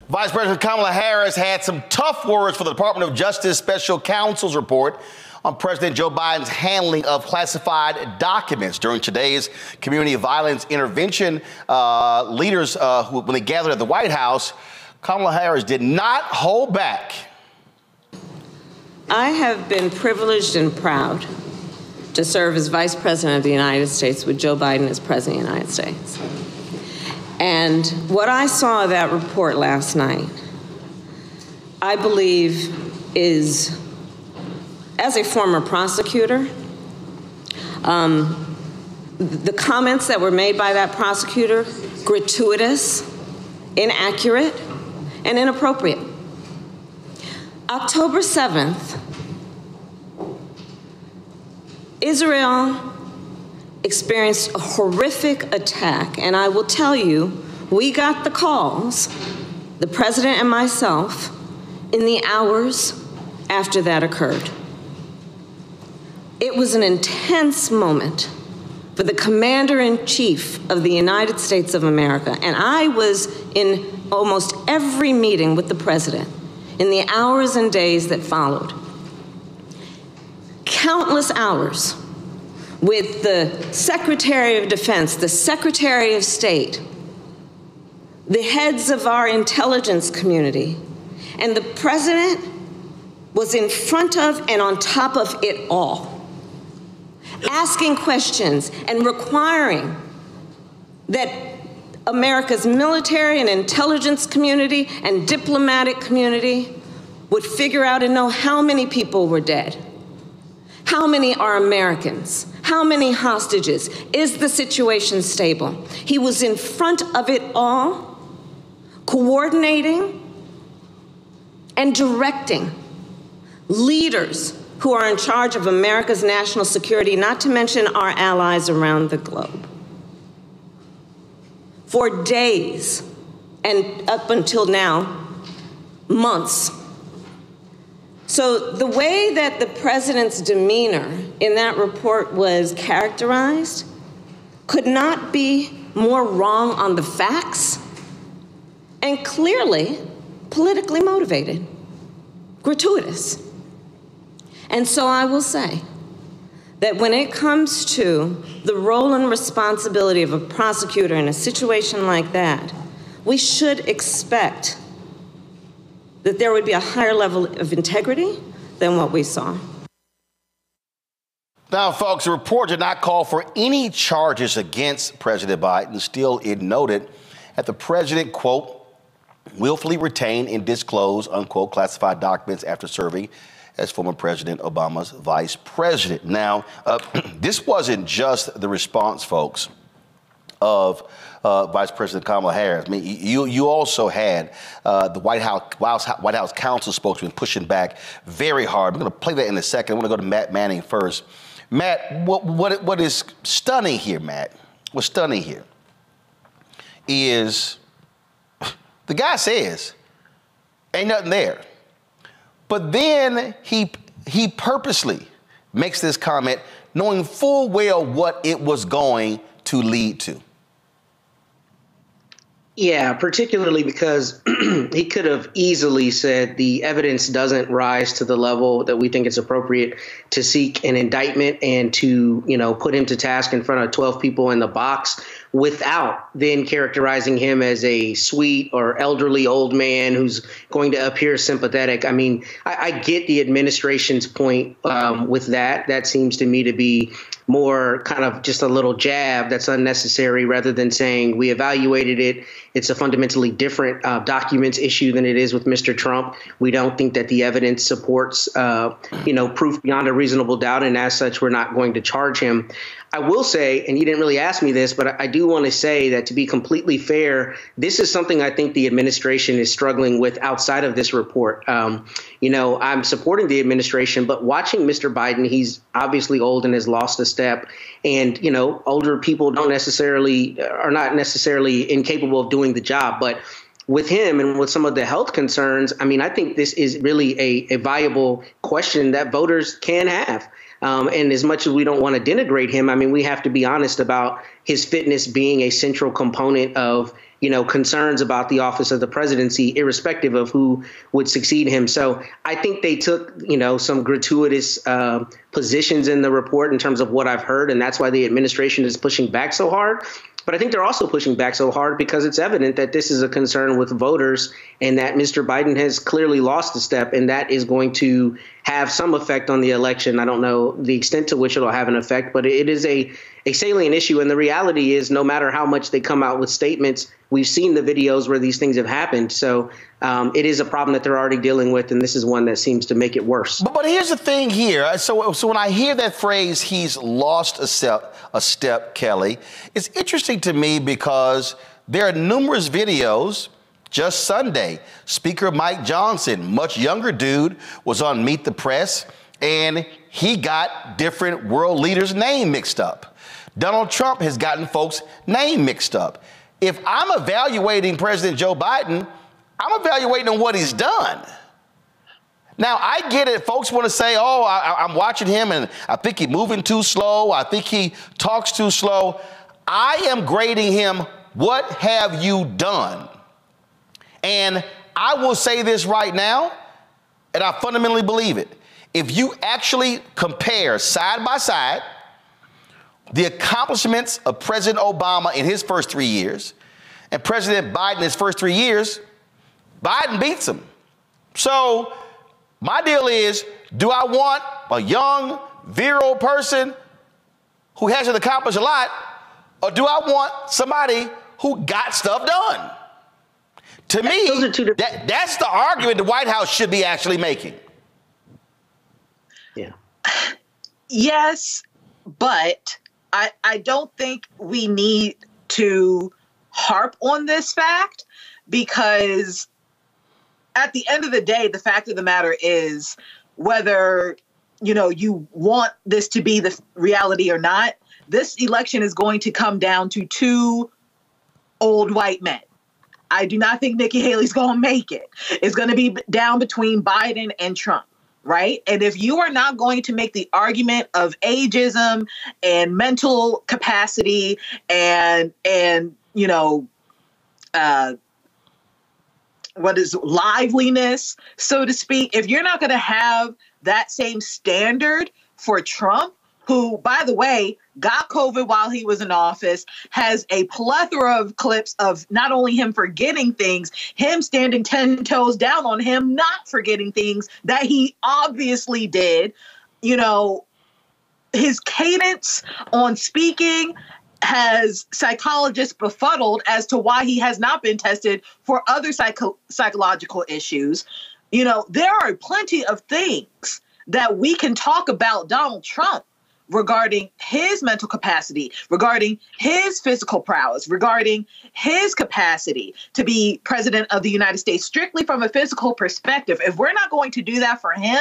Vice President Kamala Harris had some tough words for the Department of Justice Special Counsel's report on President Joe Biden's handling of classified documents. During today's community violence intervention, leaders, when they gathered at the White House, Kamala Harris did not hold back. I have been privileged and proud to serve as Vice President of the United States with Joe Biden as President of the United States. And what I saw of that report last night, I believe is, as a former prosecutor, the comments that were made by that prosecutor, gratuitous, inaccurate, and inappropriate. October 7th, Israel experienced a horrific attack, and I will tell you, we got the calls, the president and myself, in the hours after that occurred. It was an intense moment for the Commander-in-Chief of the United States of America, and I was in almost every meeting with the president in the hours and days that followed. Countless hours with the Secretary of Defense, the Secretary of State, the heads of our intelligence community, and the president was in front of and on top of it all, asking questions and requiring that America's military and intelligence community and diplomatic community would figure out and know how many people were dead. How many are Americans? How many hostages? Is the situation stable? He was in front of it all, coordinating and directing leaders who are in charge of America's national security, not to mention our allies around the globe. For days, and up until now, months. So the way that the president's demeanor in that report was characterized could not be more wrong on the facts and clearly politically motivated, gratuitous. And so I will say that when it comes to the role and responsibility of a prosecutor in a situation like that, we should expect that there would be a higher level of integrity than what we saw. Now, folks, the report did not call for any charges against President Biden. Still, it noted that the president, quote, willfully retained and disclosed, unquote, classified documents after serving as former President Obama's vice president. Now, this wasn't just the response, folks, of Vice President Kamala Harris. I mean, you also had the White House counsel spokesman pushing back very hard. I'm going to play that in a second. I want to go to Matt Manning first. Matt, what is stunning here, Matt? What's stunning here is the guy says ain't nothing there, but then he purposely makes this comment knowing full well what it was going to lead to. Yeah, particularly because he could have easily said the evidence doesn't rise to the level that we think it's appropriate to seek an indictment and to, put him to task in front of 12 people in the box without then characterizing him as a sweet or elderly old man who's going to appear sympathetic. I mean, I get the administration's point with that. That seems to me to be more kind of just a little jab that's unnecessary rather than saying we evaluated it. It's a fundamentally different documents issue than it is with Mr. Trump. We don't think that the evidence supports, proof beyond a reasonable doubt. And as such, we're not going to charge him. I will say, and you didn't really ask me this, but I do want to say that to be completely fair, this is something I think the administration is struggling with outside of this report. I'm supporting the administration, but watching Mr. Biden, he's obviously old and has lost a step. And, older people are not necessarily incapable of doing the job. But with him and with some of the health concerns, I mean, I think this is really a viable question that voters can have. And as much as we don't want to denigrate him, I mean, we have to be honest about his fitness being a central component of concerns about the office of the presidency, irrespective of who would succeed him. So I think they took, some gratuitous positions in the report in terms of what I've heard. And that's why the administration is pushing back so hard. But I think they're also pushing back so hard because it's evident that this is a concern with voters and that Mr. Biden has clearly lost a step, and that is going to have some effect on the election. I don't know the extent to which it'll have an effect, but it is a salient issue. And the reality is, no matter how much they come out with statements, we've seen the videos where these things have happened. So it is a problem that they're already dealing with, and this is one that seems to make it worse. But here's the thing here. So when I hear that phrase, he's lost a step, Kelly, it's interesting to me because there are numerous videos. Just Sunday, Speaker Mike Johnson, much younger dude, was on Meet the Press, and he got different world leaders' name mixed up. Donald Trump has gotten folks' name mixed up. If I'm evaluating President Joe Biden, I'm evaluating on what he's done. Now, I get it. Folks want to say, oh, I'm watching him and I think he's moving too slow. I think he talks too slow. I am grading him. What have you done? And I will say this right now, and I fundamentally believe it. If you actually compare side by side the accomplishments of President Obama in his first 3 years and President Biden in his first 3 years, Biden beats him. So my deal is, do I want a young, virile person who hasn't accomplished a lot, or do I want somebody who got stuff done? To me, that's the argument the White House should be actually making. Yeah. Yes, but I don't think we need to harp on this fact, because at the end of the day, the fact of the matter is, whether you want this to be the reality or not, this election is going to come down to two old white men. I do not think Nikki Haley's going to make it. It's going to be down between Biden and Trump, right? And if you are not going to make the argument of ageism and mental capacity and what is liveliness, so to speak, if you're not going to have that same standard for Trump, who, by the way, got COVID while he was in office, has a plethora of clips of not only him forgetting things, him standing 10 toes down on him not forgetting things that he obviously did. His cadence on speaking has psychologists befuddled as to why he has not been tested for other psychological issues. There are plenty of things that we can talk about Donald Trump regarding his mental capacity, regarding his physical prowess, regarding his capacity to be president of the United States, strictly from a physical perspective. If we're not going to do that for him,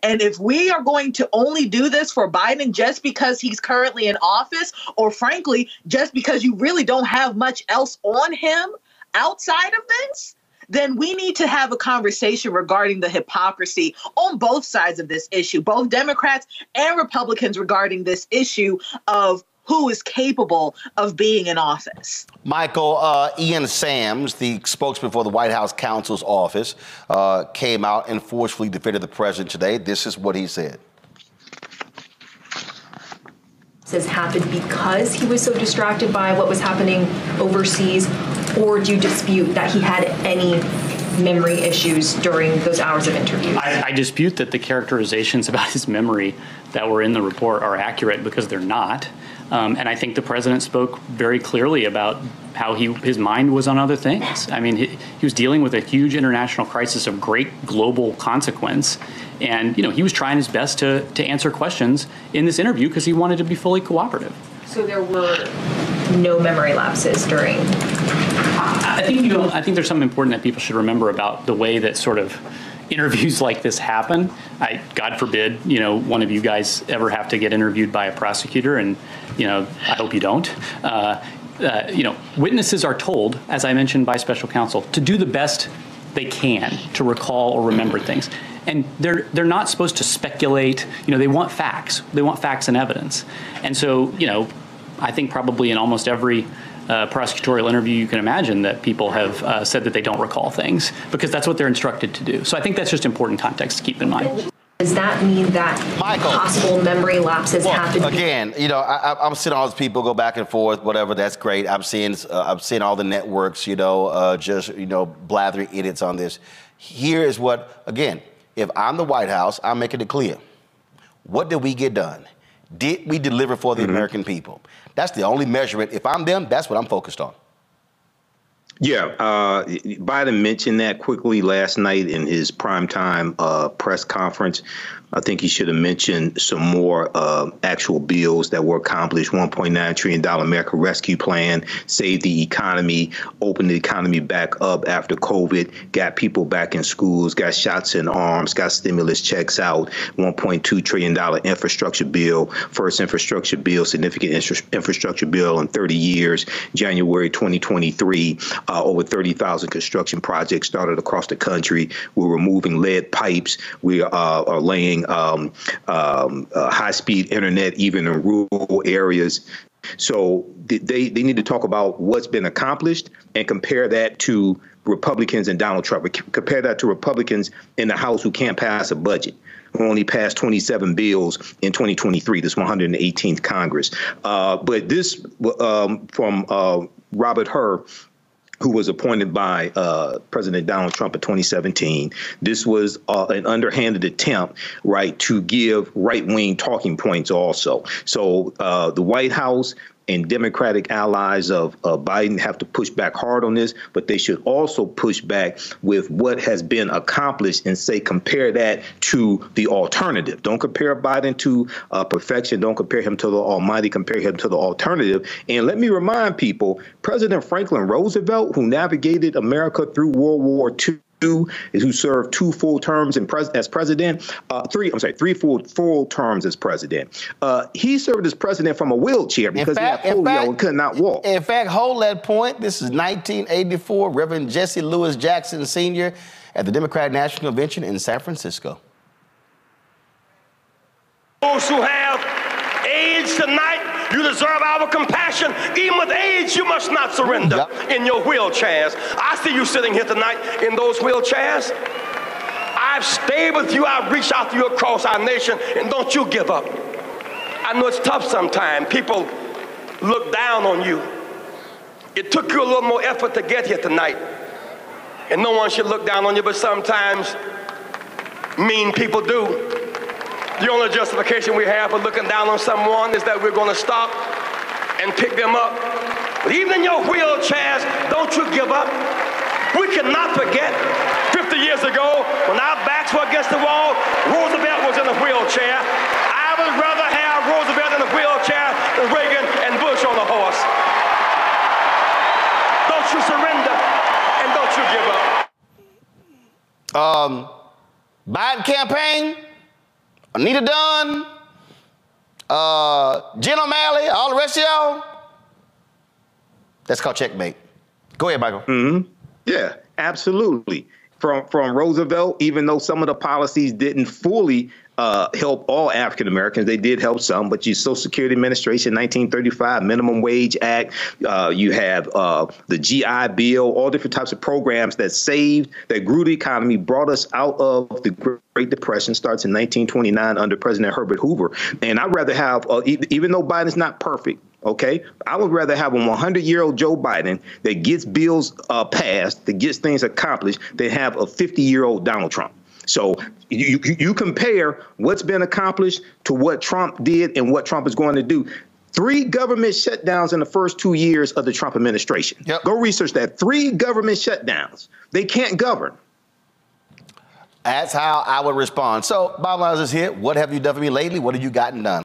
and if we are going to only do this for Biden just because he's currently in office, or frankly, just because you really don't have much else on him outside of this, then we need to have a conversation regarding the hypocrisy on both sides of this issue, both Democrats and Republicans, regarding this issue of who is capable of being in office. Michael, Ian Sams, the spokesman for the White House counsel's office, came out and forcefully defended the president today. This is what he said. This happened because he was so distracted by what was happening overseas, or do you dispute that he had any memory issues during those hours of interviews? I dispute that the characterizations about his memory that were in the report are accurate, because they're not. And I think the president spoke very clearly about how his mind was on other things. I mean, he was dealing with a huge international crisis of great global consequence. And, he was trying his best to answer questions in this interview because he wanted to be fully cooperative. So there were no memory lapses during? I think there's something important that people should remember about the way that sort of interviews like this happen. God forbid, one of you guys ever have to get interviewed by a prosecutor, and, I hope you don't. Witnesses are told, as I mentioned, by special counsel, to do the best they can to recall or remember things. And they're not supposed to speculate. They want facts. They want facts and evidence. And so, I think probably in almost every prosecutorial interview you can imagine that people have said that they don't recall things because that's what they're instructed to do. So I think that's just important context to keep in mind. Does that mean that possible memory lapses happen? Again, you know, I'm seeing all these people go back and forth, whatever. That's great. I'm seeing all the networks, you know, just, you know, blathering idiots on this. Here is what, again, if I'm the White House, I'm making it clear. What did we get done? Did we deliver for the American people? That's the only measurement. If I'm them, that's what I'm focused on. Yeah, Biden mentioned that quickly last night in his primetime press conference. I think he should have mentioned some more actual bills that were accomplished. $1.9 trillion America Rescue Plan, saved the economy, opened the economy back up after COVID, got people back in schools, got shots in arms, got stimulus checks out, $1.2 trillion infrastructure bill, first infrastructure bill, significant infrastructure bill in 30 years, January 2023, over 30,000 construction projects started across the country. We're removing lead pipes. We are laying high-speed internet even in rural areas. So they need to talk about what's been accomplished and compare that to Republicans and Donald Trump. Compare that to Republicans in the House who can't pass a budget, who only passed 27 bills in 2023, this 118th Congress. But this from Robert Hur, who was appointed by President Donald Trump in 2017. This was an underhanded attempt, right, to give right-wing talking points also. So the White House and Democratic allies of Biden have to push back hard on this, but they should also push back with what has been accomplished and say, compare that to the alternative. Don't compare Biden to perfection. Don't compare him to the almighty. Compare him to the alternative. And let me remind people, President Franklin Roosevelt, who navigated America through World War II, who served two full terms as president, three full terms as president. He served as president from a wheelchair because he had polio and could not walk. In fact, hold that point. This is 1984, Reverend Jesse Lewis Jackson Sr. at the Democratic National Convention in San Francisco. Those who have AIDS tonight, you deserve our compassion. Even with AIDS, you must not surrender in your wheelchairs. I see you sitting here tonight in those wheelchairs. I've stayed with you. I've reached out to you across our nation, and don't you give up. I know it's tough sometimes. People look down on you. It took you a little more effort to get here tonight, and no one should look down on you, but sometimes mean people do. The only justification we have for looking down on someone is that we're going to stop and pick them up. But even in your wheelchairs, don't you give up. We cannot forget 50 years ago when our backs were against the wall, Roosevelt was in a wheelchair. I would rather have Roosevelt in a wheelchair than Reagan and Bush on a horse. Don't you surrender and don't you give up. Biden campaign, Anita Dunn, Jen O'Malley, all the rest of y'all. That's called checkmate. Go ahead, Michael. Yeah, absolutely. From Roosevelt, even though some of the policies didn't fully help all African Americans, they did help some. But you Social Security Administration, 1935 Minimum Wage Act, you have the GI Bill, all different types of programs that grew the economy, brought us out of the Great Depression, starts in 1929 under President Herbert Hoover. And I'd rather have, even though Biden's not perfect, okay, I would rather have a 100-year-old Joe Biden that gets bills passed, that gets things accomplished, than have a 50-year-old Donald Trump. So you compare what's been accomplished to what Trump did and what Trump is going to do. 3 government shutdowns in the first 2 years of the Trump administration. Go research that. 3 government shutdowns. They can't govern. That's how I would respond. So, bottom line is here. What have you done for me lately? What have you gotten done?